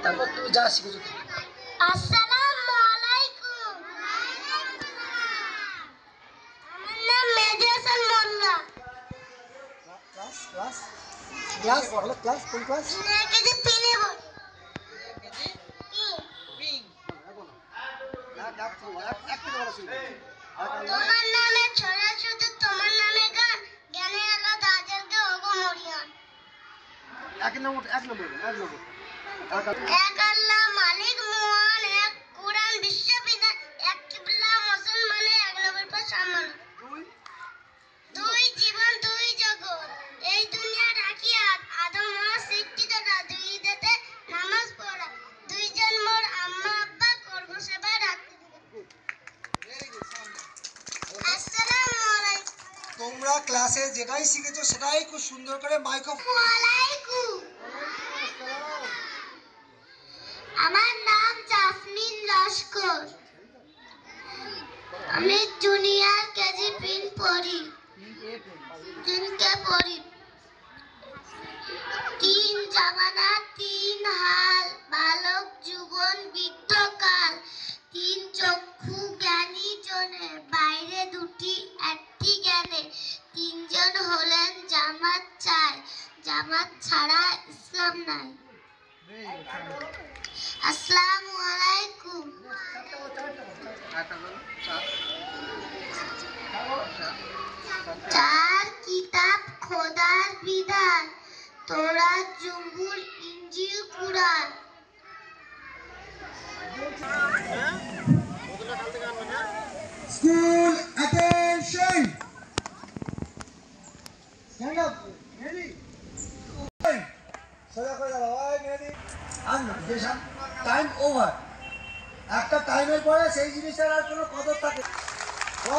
তারপর তুমি যা শিখেছো। আসসালামু আলাইকুম। আমার নাম মেহেদী হাসান মোল্লা। ক্লাস ক্লাস ক্লাস বলো, ক্লাস কোন ক্লাস? কেজি পিনে বল। তোমার নামে ছড়া শুধু তোমার নামে গান, জ্ঞানে আলো দাজেরকে ওগো মরিয়ান। এক নম্বর এক আল্লাহ মালিক মহান, এক কোরআন বিশ্ববিধান, এক কিবলা মুসলমানের, এক নবীর পর সম্মান। দুই জীবন দুই জগৎ, এই দুনিয়া রাখিয়া আদম হওয়া সৃষ্টিত না, দুই ঈদেতে নামাজ পড়া, দুইজন মোর আম্মা আব্বা করবো সেবা রাখতে দিবে। আসসালামু আলাইকুম। তোমরা ক্লাসে যেটাই শিখেছো সেটাই খুব সুন্দর করে মাইক্রোফোন। ওয়ালাইকুম। আমার নাম জাসমিন লস্কর। আমি জুনিয়র কেজি পিন পড়ি। তিন জামানা তিন হাল, বালক যুবন বৃদ্ধকাল, তিন চক্ষু জ্ঞানী জনে, বাইরে দুটি একটি জ্ঞানে, তিনজন হলেন জামাত চায়, জামাত ছাড়া ইসলাম নাই। আসসালামু আলাইকুম। চার কিতাব খোদার বিধান, তোরাত জুবুর ইনজিল কুরআন। School attention. Stand up. Ready? সোজা করে দাঁড়াও। Ready? Time over. একটা টাইমের পরে সেই জিনিসটার আর কোনো কদর থাকে।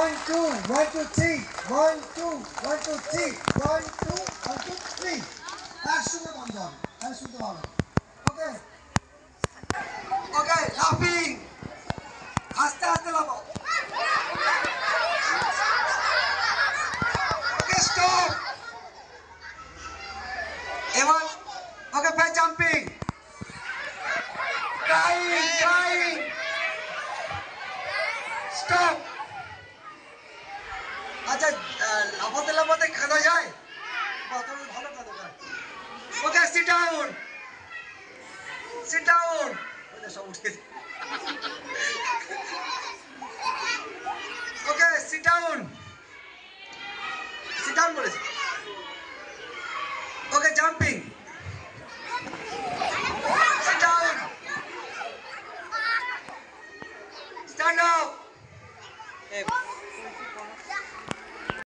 1 2 1 2 3 1 2 1 2 3 1 2 1 2 3 তার সঙ্গে বন্ধ হবে, তাই শুনতে হবে। ওকে ওকে, লাফিং, আস্তে আস্তে লাফাও। Okay stop. এবার ওকে ফের জাম্পিং, ট্রাইং স্টপ। আচ্ছা, লাফাতে লাফাতে কাঁদা যায়? ভালো কাঁদো। ওকে সিট ডাউন, সব উঠে। ওকে সিট ডাউন বলেছি। Okay jumping, sit down, stand up.